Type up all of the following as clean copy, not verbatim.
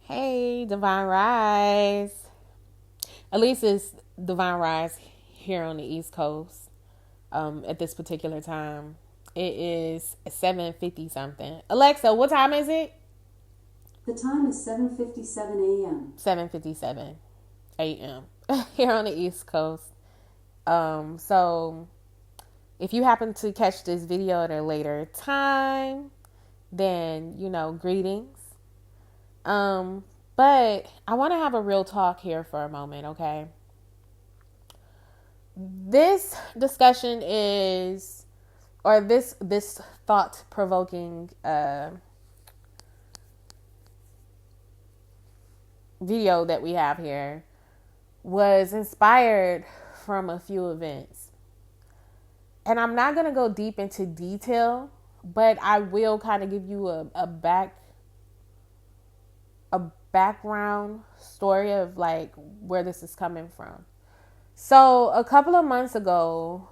Hey, Divine Rise. At least it's Divine Rise here on the East Coast. At this particular time, it is 7:50 something. Alexa, what time is it? The time is 7:57 a.m. 7:57 a.m. here on the East Coast. So if you happen to catch this video at a later time, then greetings. Um, but I want to have a real talk here for a moment, okay? This discussion is, or this thought provoking video that we have here was inspired from a few events. And I'm not going to go deep into detail, but I will kind of give you a background story of like where this is coming from. So a couple of months ago,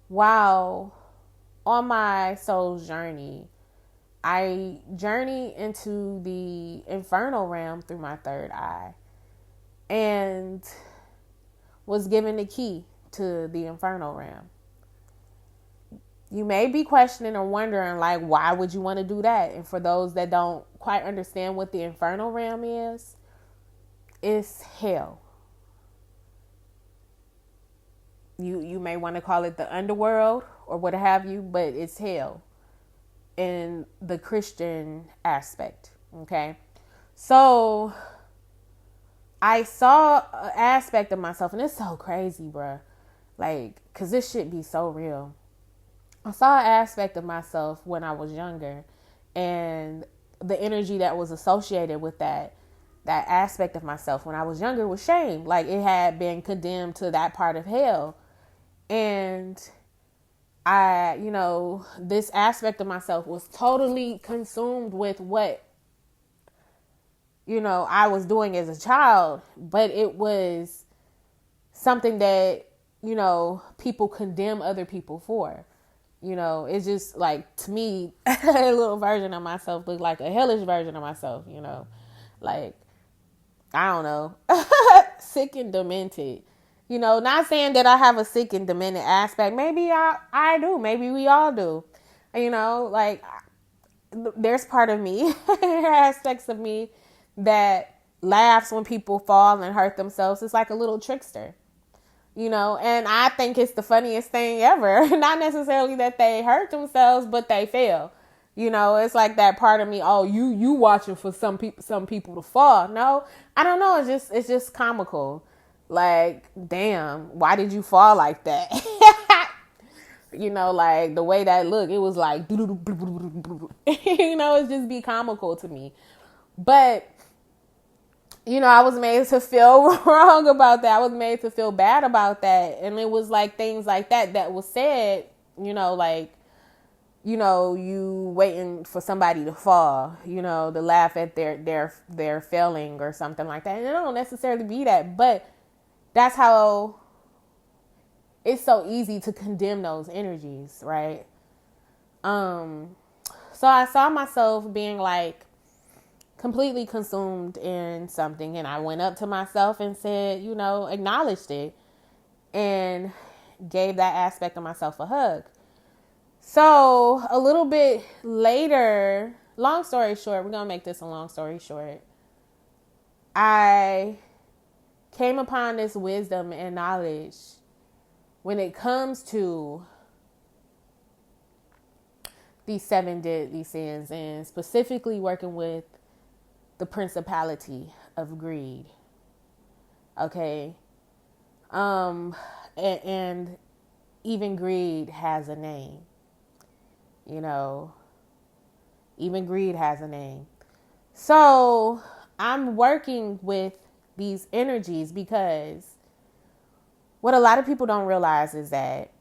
while on my soul's journey, I journey into the infernal realm through my third eye and was given the key to the infernal realm. You may be questioning or wondering, like, why would you want to do that? And for those that don't quite understand what the infernal realm is, it's hell. You may want to call it the underworld or what have you, but it's hell in the Christian aspect. Okay. So I saw an aspect of myself, and it's so crazy, bruh. Like, cause this shit be so real. I saw an aspect of myself when I was younger, and the energy that was associated with that aspect of myself when I was younger was shame. Like, it had been condemned to that part of hell. And this aspect of myself was totally consumed with what, I was doing as a child, but it was something that, people condemn other people for. It's just like, to me, a little version of myself looked like a hellish version of myself, like, I don't know, sick and demented. Not saying that I have a sick and demented aspect. Maybe I do. Maybe we all do. Like, there's part of me, aspects of me that laughs when people fall and hurt themselves. It's like a little trickster, and I think it's the funniest thing ever. Not necessarily that they hurt themselves, but they fail. It's like that part of me. Oh, you watching for some people to fall. No, I don't know. It's just comical. Like, damn, why did you fall like that? Like the way that looked, it was like, it's just be comical to me. But, I was made to feel wrong about that. I was made to feel bad about that. And it was like things like that was said, like, you waiting for somebody to fall, to laugh at their failing or something like that. And it don't necessarily be that, but that's how it's so easy to condemn those energies, right? So I saw myself being like completely consumed in something, and I went up to myself and said, acknowledged it and gave that aspect of myself a hug. So a little bit later, long story short, we're going to make this a long story short. I came upon this wisdom and knowledge when it comes to these 7 deadly sins, and specifically working with the principality of greed. Okay. And even greed has a name. Even greed has a name. So I'm working with these energies because what a lot of people don't realize is that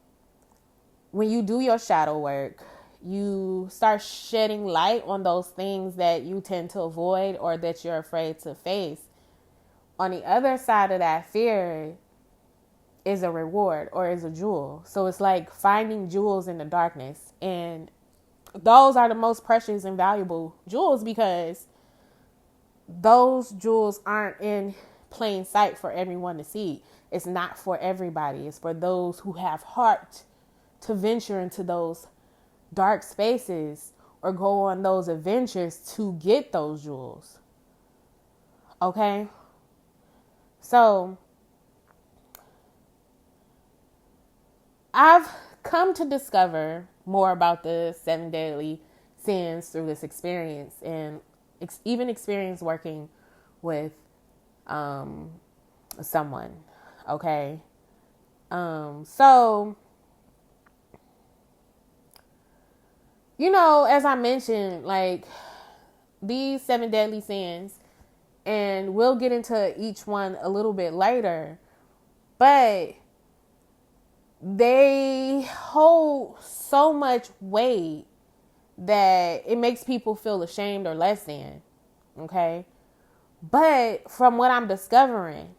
when you do your shadow work, you start shedding light on those things that you tend to avoid or that you're afraid to face. On the other side of that fear is a reward or is a jewel. So it's like finding jewels in the darkness. And those are the most precious and valuable jewels because those jewels aren't in plain sight for everyone to see. It's not for everybody. It's for those who have heart to venture into those dark spaces or go on those adventures to get those jewels. Okay? So, I've come to discover more about the 7 deadly sins through this experience, and even experience working with someone. Okay? So, as I mentioned, like, these 7 deadly sins, and we'll get into each one a little bit later, but they hold so much weight that it makes people feel ashamed or less than. Okay? But from what I'm discovering,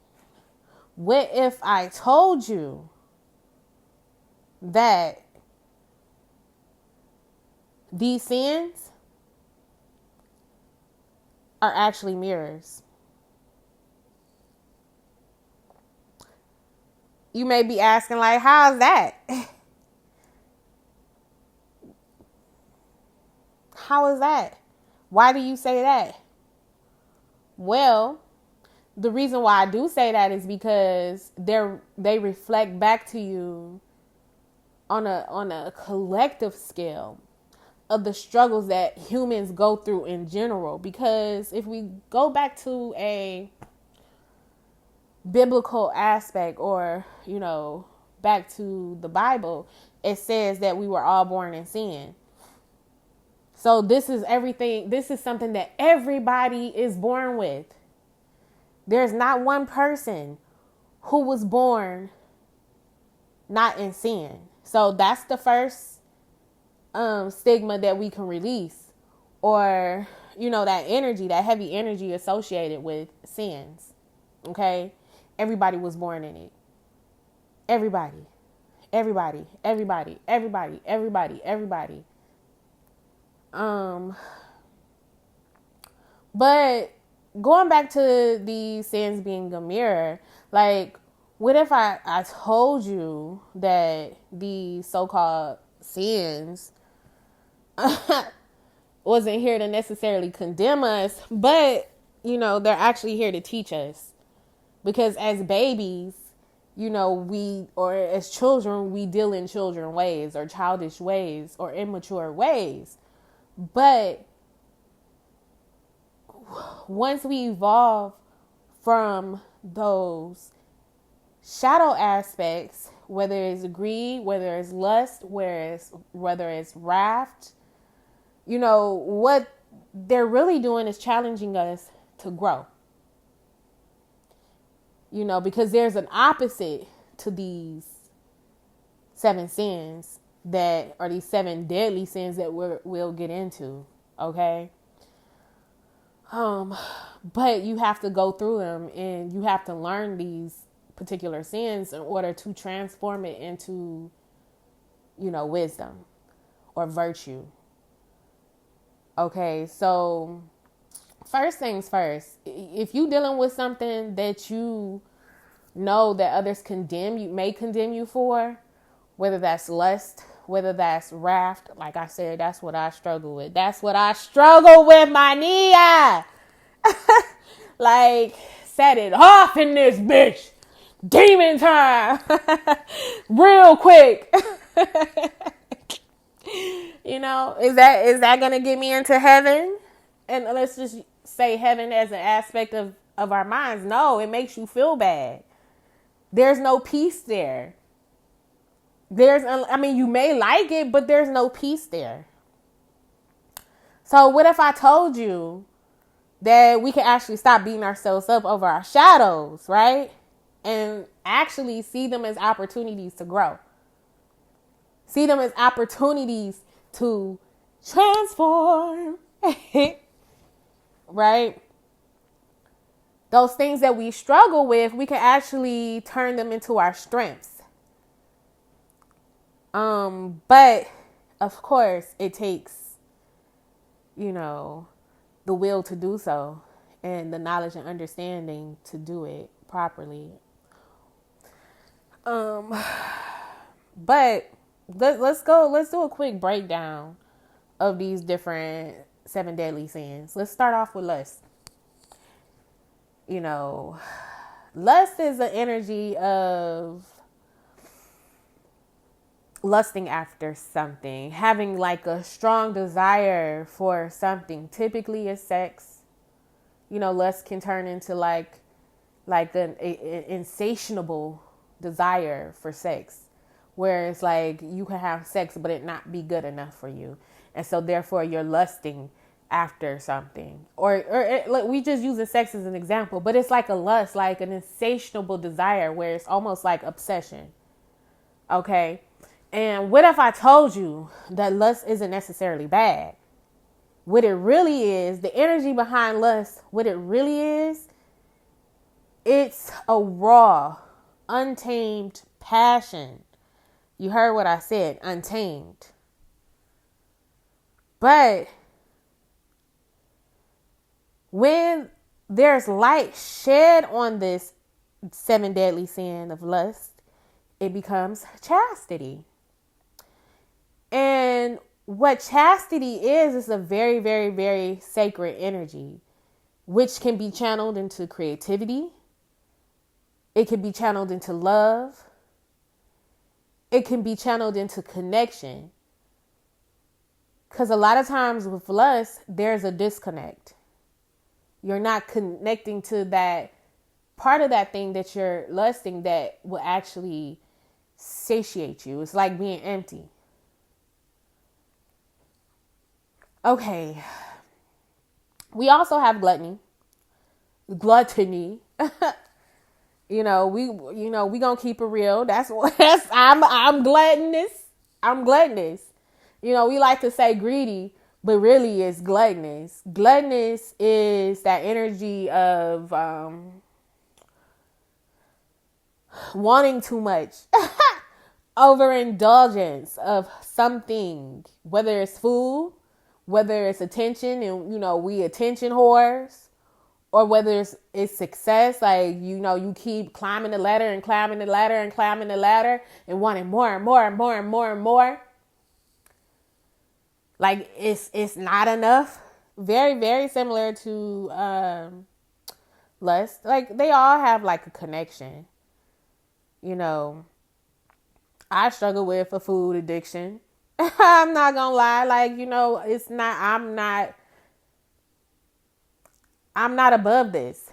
what if I told you that these sins are actually mirrors? You may be asking, like, how's that? How is that? Why do you say that? Well, the reason why I do say that is because they reflect back to you on a collective scale of the struggles that humans go through in general. Because if we go back to a biblical aspect, or back to the Bible, it says that we were all born in sin. So this is everything. This is something that everybody is born with. There's not one person who was born not in sin. So that's the first stigma that we can release, or that energy, that heavy energy associated with sins. Okay, everybody was born in it. Everybody, everybody, everybody, everybody, everybody, everybody. But going back to the sins being a mirror, like, what if I told you that the so-called sins wasn't here to necessarily condemn us, but, they're actually here to teach us. Because as babies, or as children, we deal in children ways, or childish ways, or immature ways. But once we evolve from those shadow aspects, whether it's greed, whether it's lust, whether it's wrath, what they're really doing is challenging us to grow. Because there's an opposite to these 7 sins that are these 7 deadly sins that we'll get into. Okay. But you have to go through them, and you have to learn these particular sins in order to transform it into, wisdom or virtue. Okay. So first things first, if you dealing with something that you know that others may condemn you for, whether that's lust, whether that's wrath, like I said, that's what I struggle with. That's what I struggle with, my Nia. Like, set it off in this bitch. Demon time. Real quick. Is that gonna get me into heaven? And let's just say heaven as an aspect of our minds. No, it makes you feel bad. There's no peace there. You may like it, but there's no peace there. So what if I told you that we can actually stop beating ourselves up over our shadows, right? And actually see them as opportunities to grow. See them as opportunities to transform. Right? Those things that we struggle with, we can actually turn them into our strengths. But of course it takes, the will to do so. and the knowledge and understanding to do it properly. But let's do a quick breakdown of these different 7 deadly sins. Let's start off with lust. Lust is the energy of lusting after something, having like a strong desire for something. Typically it's sex. Lust can turn into like an insatiable desire for sex, where it's like you can have sex but it not be good enough for you, and so therefore you're lusting after something. Or like, we just using sex as an example, but it's like a lust, like an insatiable desire where it's almost like obsession. Okay. And what if I told you that lust isn't necessarily bad? What it really is, the energy behind lust, what it really is, it's a raw, untamed passion. You heard what I said, untamed. But when there's light shed on this 7 deadly sin of lust, it becomes chastity. And what chastity is a very, very, very sacred energy, which can be channeled into creativity. It can be channeled into love. It can be channeled into connection. Because a lot of times with lust, there's a disconnect. You're not connecting to that part of that thing that you're lusting that will actually satiate you. It's like being empty. Okay. We also have gluttony. We gonna keep it real. I'm gluttonous. We like to say greedy, but really it's gluttonous. Gluttonous is that energy of wanting too much. Overindulgence of something, whether it's food, whether it's attention, and we attention whores, or whether it's success, like you keep climbing the ladder and climbing the ladder and climbing the ladder and wanting more and more and more and more and more. Like it's not enough. Very, very similar to lust. Like they all have like a connection. I struggle with a food addiction. I'm not gonna lie. Like, it's not, I'm not above this.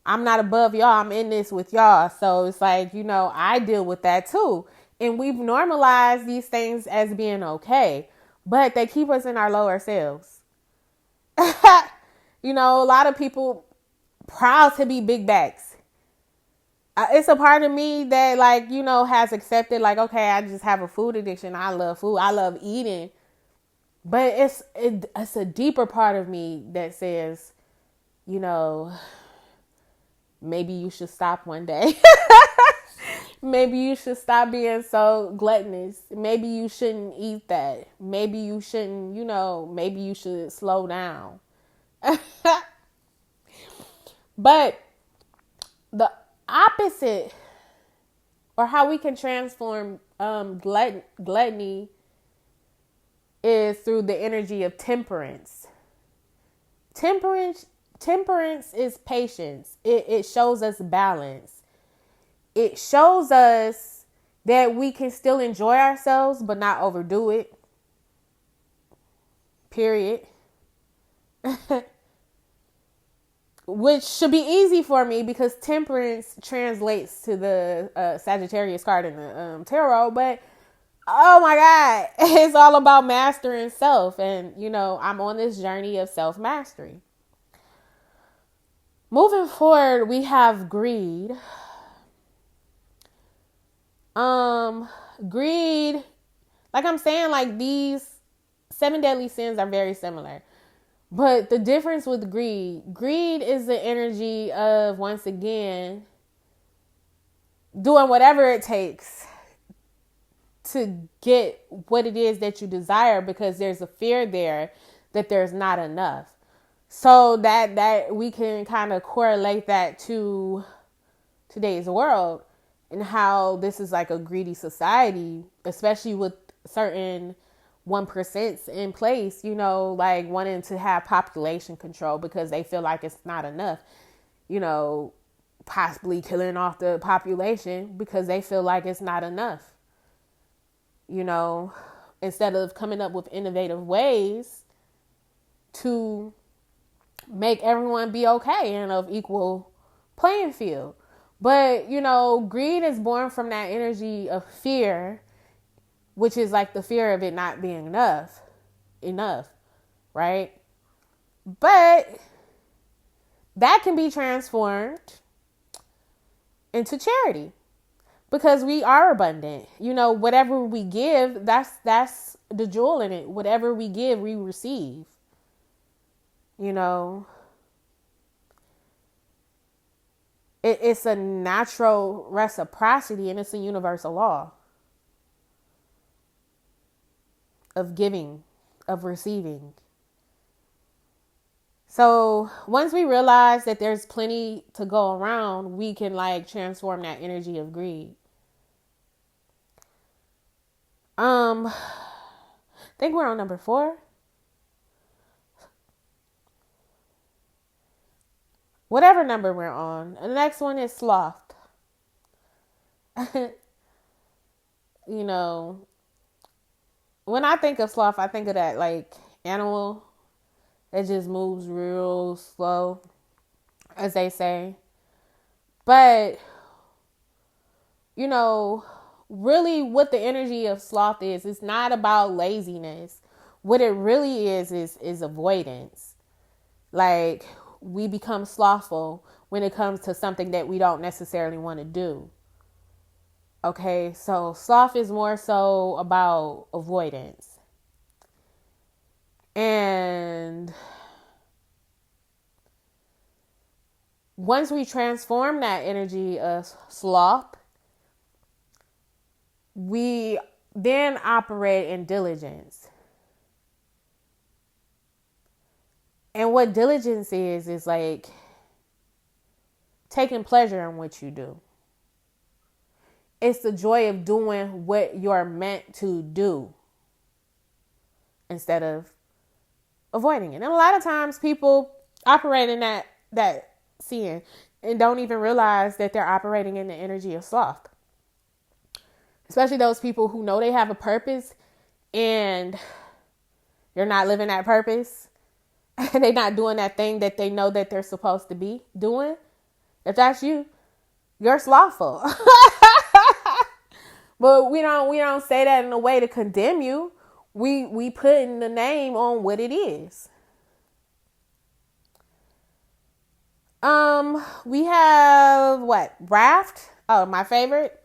I'm not above y'all. I'm in this with y'all. So it's like, I deal with that too. And we've normalized these things as being okay, but they keep us in our lower selves. A lot of people proud to be big backs. It's a part of me that has accepted okay, I just have a food addiction. I love food. I love eating. But it's a deeper part of me that says, maybe you should stop one day. Maybe you should stop being so gluttonous. Maybe you shouldn't eat that. Maybe you shouldn't, maybe you should slow down. But the opposite, or how we can transform gluttony, is through the energy of temperance. Temperance is patience. It shows us balance. It shows us that we can still enjoy ourselves but not overdo it. Period. Which should be easy for me because temperance translates to the Sagittarius card in the tarot. But oh my God, it's all about mastering self. And, I'm on this journey of self-mastery. Moving forward, we have greed. Greed, like I'm saying, these 7 deadly sins are very similar. But the difference with greed is the energy of, once again, doing whatever it takes to get what it is that you desire, because there's a fear there that there's not enough. So that we can kind of correlate that to today's world and how this is like a greedy society, especially with certain 1% in place, like wanting to have population control because they feel like it's not enough, possibly killing off the population because they feel like it's not enough, instead of coming up with innovative ways to make everyone be okay and of equal playing field. But, greed is born from that energy of fear, which is like the fear of it not being enough, right? But that can be transformed into charity because we are abundant. Whatever we give, that's the jewel in it. Whatever we give, we receive. It's a natural reciprocity and it's a universal law of giving, of receiving. So once we realize that there's plenty to go around, we can transform that energy of greed. I think we're on number 4. Whatever number we're on. The next one is sloth. When I think of sloth, I think of that animal that just moves real slow, as they say. But, really what the energy of sloth is, it's not about laziness. What it really is avoidance. We become slothful when it comes to something that we don't necessarily want to do. Okay, so sloth is more so about avoidance. And once we transform that energy of sloth, we then operate in diligence. And what diligence is taking pleasure in what you do. It's the joy of doing what you're meant to do instead of avoiding it. And a lot of times people operate in that sin and don't even realize that they're operating in the energy of sloth. Especially those people who know they have a purpose and they're not living that purpose. And they're not doing that thing that they know that they're supposed to be doing. If that's you, you're slothful. But we don't say that in a way to condemn you. We putting the name on what it is. We have what? Raft. Oh, my favorite.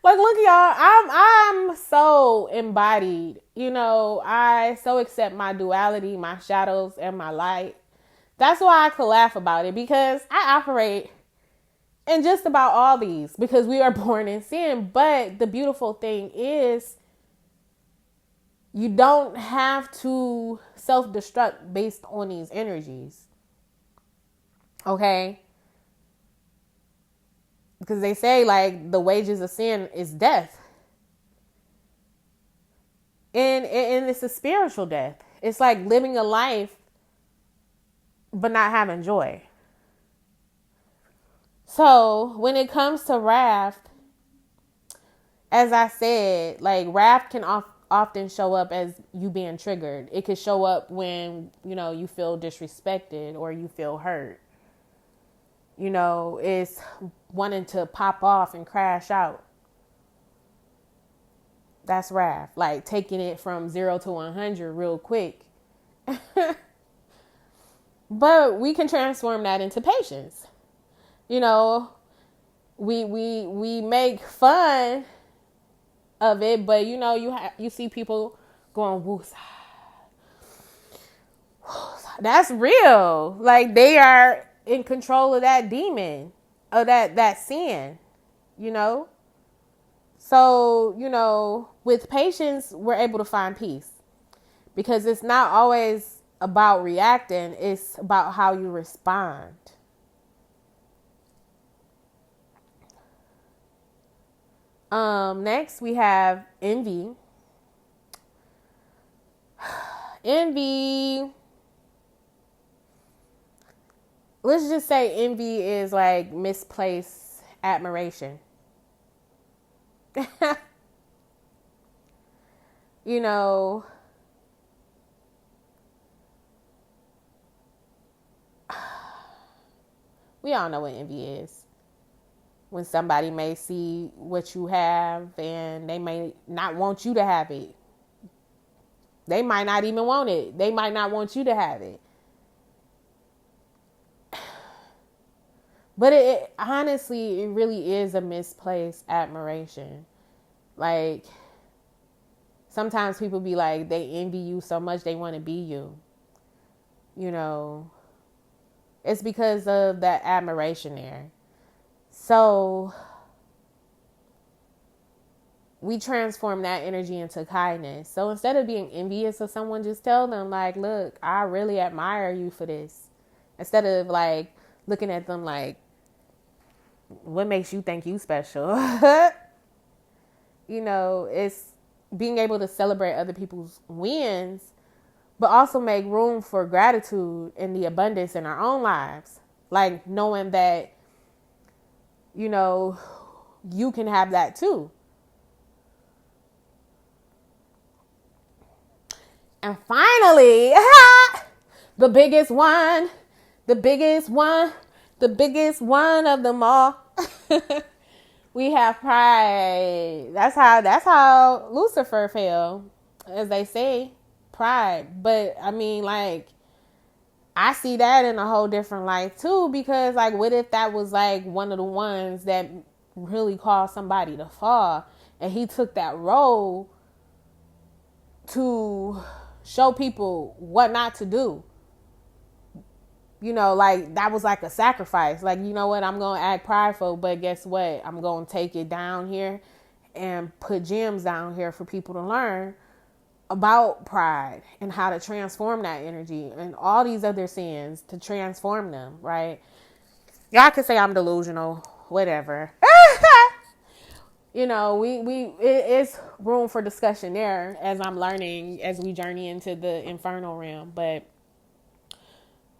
Look, y'all, I'm so embodied. I so accept my duality, my shadows, and my light. That's why I could laugh about it, because I operate in just about all these because we are born in sin. But the beautiful thing is you don't have to self-destruct based on these energies. Okay? Because they say the wages of sin is death. And it's a spiritual death. It's like living a life but not having joy. So when it comes to wrath, as I said, wrath can often show up as you being triggered. It could show up when, you feel disrespected or you feel hurt. It's wanting to pop off and crash out. That's wrath. Taking it from 0 to 100 real quick. But we can transform that into patience. We make fun of it, but you see people going woosah. That's real. They are in control of that demon, of that sin, So, with patience, we're able to find peace because it's not always about reacting. It's about how you respond. Next we have envy. Envy. Let's just say envy is like misplaced admiration. You know, we all know what envy is. When somebody may see what you have and they may not want you to have it. They might not even want it. They might not want you to have it. But it honestly, it really is a misplaced admiration. Like, sometimes people be like, they envy you so much they want to be you. You know, it's because of that admiration there. So we transform that energy into kindness. So instead of being envious of someone, just tell them like, look, I really admire you for this. Instead of like looking at them like, what makes you think you special? You know, it's being able to celebrate other people's wins, but also make room for gratitude and the abundance in our own lives. Like knowing that, you know, you can have that too. And finally, the biggest one of them all. We have pride. That's how Lucifer fell, as they say, pride. But I mean, like, I see that in a whole different light too, because like, what if that was like one of the ones that really caused somebody to fall, and he took that role to show people what not to do? You know, like that was like a sacrifice. Like, you know what, I'm going to act prideful, but guess what? I'm going to take it down here and put gems down here for people to learn about pride and how to transform that energy and all these other sins to transform them, right? Y'all can say I'm delusional, whatever. You know, it's room for discussion there as I'm learning, as we journey into the infernal realm, but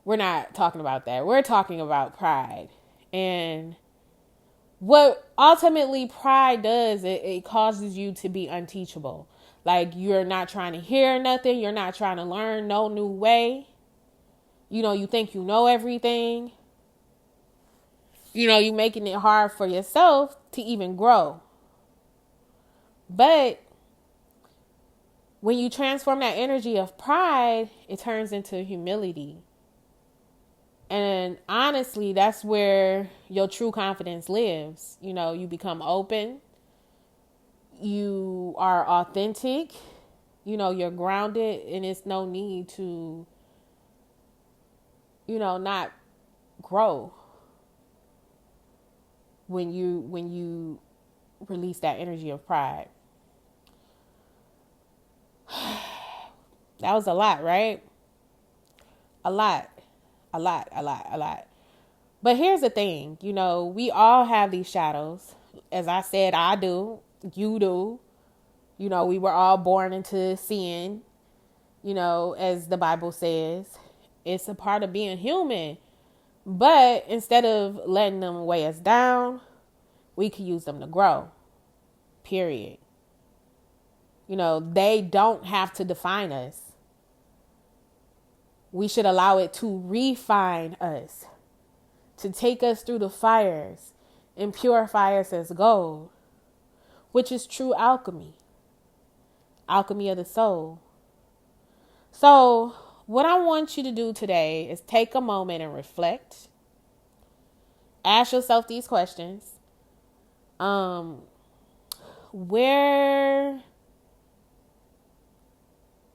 we're not talking about that. We're talking about pride. And what ultimately pride does, it causes you to be unteachable. Like, you're not trying to hear nothing. You're not trying to learn no new way. You know, you think you know everything. You know, you're making it hard for yourself to even grow. But when you transform that energy of pride, it turns into humility. And honestly, that's where your true confidence lives. You know, you become open. You are authentic. You know, you're grounded, and it's no need to, you know, not grow when you release that energy of pride. That was a lot, right? A lot. But here's the thing, you know, we all have these shadows. As I said, I do, you do. You know, we were all born into sin, you know, as the Bible says. It's a part of being human. But instead of letting them weigh us down, we can use them to grow. Period. You know, they don't have to define us. We should allow it to refine us, to take us through the fires and purify us as gold, which is true alchemy. Alchemy of the soul. So what I want you to do today is take a moment and reflect. Ask yourself these questions. Where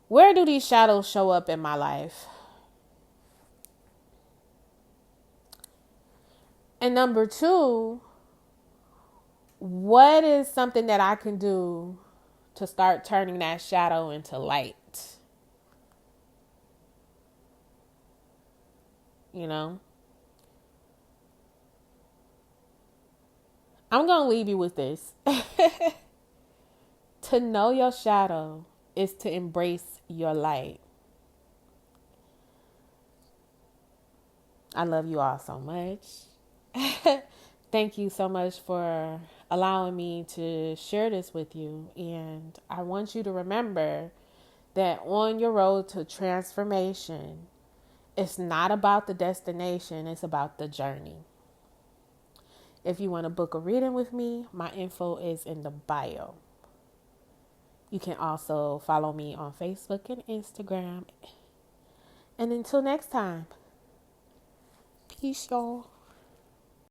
do these shadows show up in my life? And number 2, what is something that I can do to start turning that shadow into light? you know. I'm going to leave you with this. To know your shadow is to embrace your light. I love you all so much. Thank you so much for allowing me to share this with you. And I want you to remember that on your road to transformation, it's not about the destination, it's about the journey. If you want to book a reading with me, my info is in the bio. You can also follow me on Facebook and Instagram. And until next time, peace, y'all.